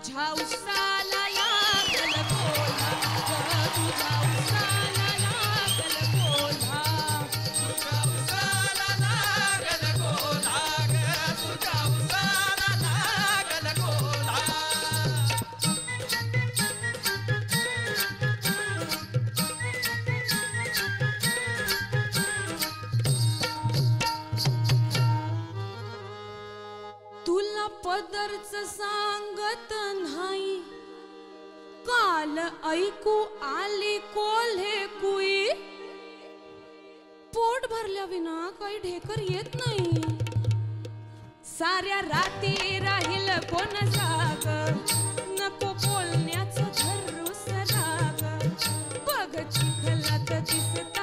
तुझ्या उसाला लागल कोल्हा तुझ्या उसाला लागल कोल्हा तुझ्या उसाला लागल कोल्हा तुझ्या उसाला लागल कोल्हा तुला पदरच सांगत नाही काल ऐकू आली कोल्हे कुई पोट भरल्या विना काही ढेकर येत नाही साऱ्या राती राहील कोण जाग नको बोलण्याचं धरूस राग बघ चिखलात दिसत